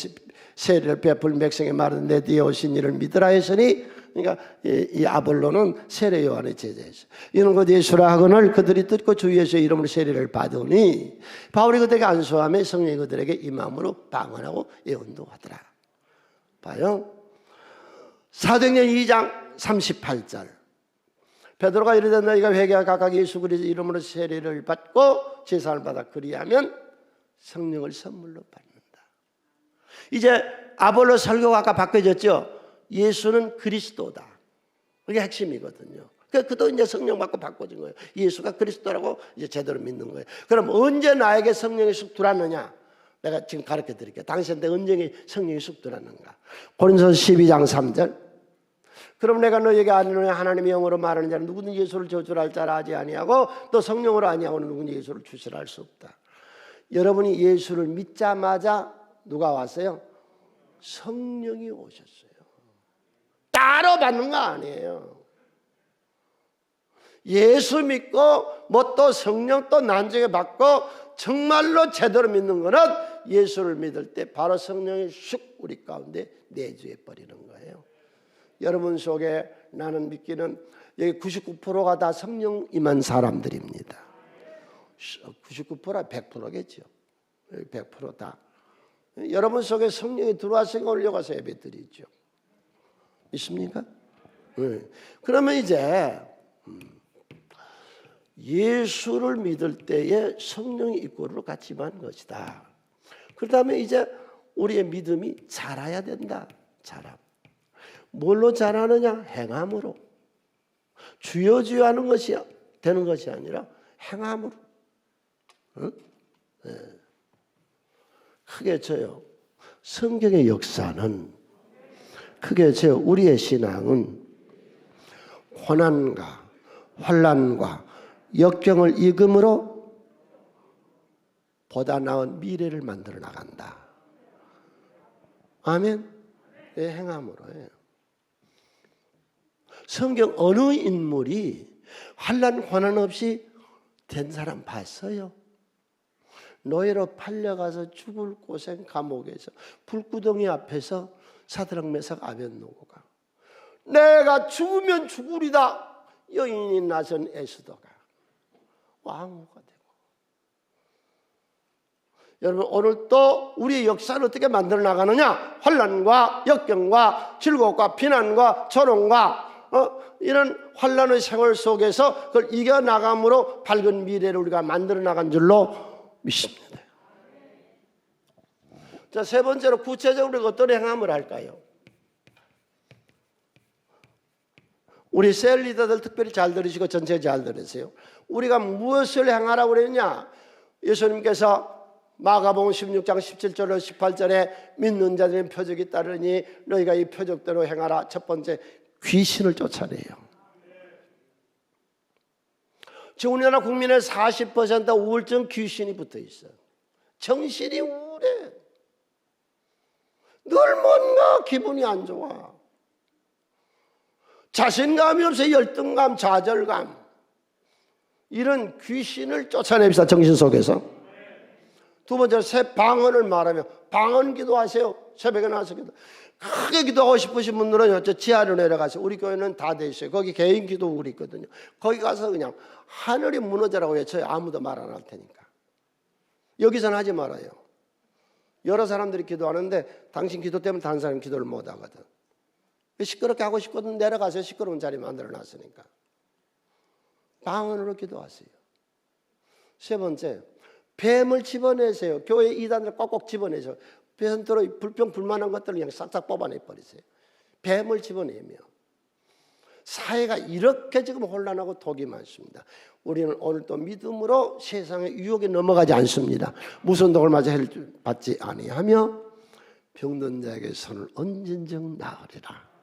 세례를 베풀 백성의 말은 내 뒤에 오신 이를 믿으라 했으니, 그러니까 이 아볼로는 세례 요한의 제자였어요. 이는 곧 예수라 하거늘 그들이 듣고 주 예수의 이름으로 세례를 받으니 바울이 그들에게 안수하며 성령이 그들에게 임함으로 방언하고 예언도 하더라. 봐요. 사도행전 2장 38절 베드로가 이르되 너희가 회개하여 각각 예수 그리스도의 이름으로 세례를 받고 제사를 받아 그리하면 성령을 선물로 받는다. 이제 아볼로 설교가 아까 바뀌어졌죠. 예수는 그리스도다. 그게 핵심이거든요. 그도 이제 성령 받고 바꿔진 거예요. 예수가 그리스도라고 이제 제대로 믿는 거예요. 그럼 언제 나에게 성령이 쑥 들어왔느냐? 내가 지금 가르쳐 드릴게요. 당신한테 언제 성령이 쑥 들어왔는가? 고린도서 12장 3절 그럼 내가 너에게 아니노니 하나님의 영으로 말하는 자는 누구든 예수를 저주할 자라 하지 아니하고 또 성령으로 아니하고는 누구든 예수를 주시할 수 없다. 여러분이 예수를 믿자마자 누가 왔어요? 성령이 오셨어요. 따로 받는 거 아니에요. 예수 믿고 뭐 또 성령 또 난중에 받고 정말로 제대로 믿는 거는 예수를 믿을 때 바로 성령이 슉 우리 가운데 내주해 버리는 거예요. 여러분 속에 나는 믿기는 여기 99%가 다 성령 임한 사람들입니다. 99%가 100%겠죠. 100% 다. 여러분 속에 성령이 들어와서 올려가서 예배 드리죠. 있습니까? 네. 그러면 이제 예수를 믿을 때에 성령이 입고를 같이 임한 것이다. 그다음에 이제 우리의 믿음이 자라야 된다. 자람. 뭘로 자라느냐? 행함으로. 주여 주여 하는 것이 되는 것이 아니라 행함으로. 응? 네. 크게 쳐요. 성경의 역사는 크게 쳐요. 우리의 신앙은 고난과 환난과 역경을 이금으로 보다 나은 미래를 만들어 나간다. 아멘. 네, 행함으로 해요. 성경 어느 인물이 환난 고난 없이 된 사람 봤어요? 노예로 팔려가서 죽을 고생 감옥에서 불구덩이 앞에서 사드락 메삭 아벳노고가 내가 죽으면 죽으리다 여인이 나선 에스더가 왕후가 되고. 여러분 오늘 또 우리의 역사를 어떻게 만들어 나가느냐? 환난과 역경과 즐거움과 비난과 조롱과 이런 환난의 생활 속에서 그걸 이겨나감으로 밝은 미래를 우리가 만들어 나간 줄로 믿습니다. 자, 세 번째로 구체적으로 어떤 행함을 할까요? 우리 셀 리더들 특별히 잘 들으시고 전체 잘 들으세요. 우리가 무엇을 행하라고 그랬냐? 예수님께서 마가복음 16장 17절로 18절에 믿는 자들은 표적이 따르니 너희가 이 표적대로 행하라. 첫 번째 귀신을 쫓아내요. 지금 우리나라 국민의 40% 우울증 귀신이 붙어 있어요. 정신이 우울해. 늘 뭔가 기분이 안 좋아. 자신감이 없어. 열등감, 좌절감. 이런 귀신을 쫓아냅시다. 정신 속에서. 두 번째로 새 방언을 말하며 방언 기도하세요. 새벽에 나와서 기도. 크게 기도하고 싶으신 분들은 저 지하로 내려가세요. 우리 교회는 다 돼 있어요. 거기 개인 기도국이 있거든요. 거기 가서 그냥 하늘이 무너져라고 외쳐요. 아무도 말 안 할 테니까. 여기서는 하지 말아요. 여러 사람들이 기도하는데 당신 기도 때문에 다른 사람 기도를 못 하거든. 시끄럽게 하고 싶거든 내려가세요. 시끄러운 자리 만들어 놨으니까. 방언으로 기도하세요. 세 번째, 뱀을 집어내세요. 교회 이단을 꼭꼭 집어내세요. 뱀들의 불평 불만한 것들을 그냥 싹싹 뽑아내 버리세요. 뱀을 집어내며 사회가 이렇게 지금 혼란하고 독이 많습니다. 우리는 오늘 또 믿음으로 세상의 유혹에 넘어가지 않습니다. 무슨 독을 맞아 해를 받지 아니하며 병든 자에게 손을 얹은 적 나으리라.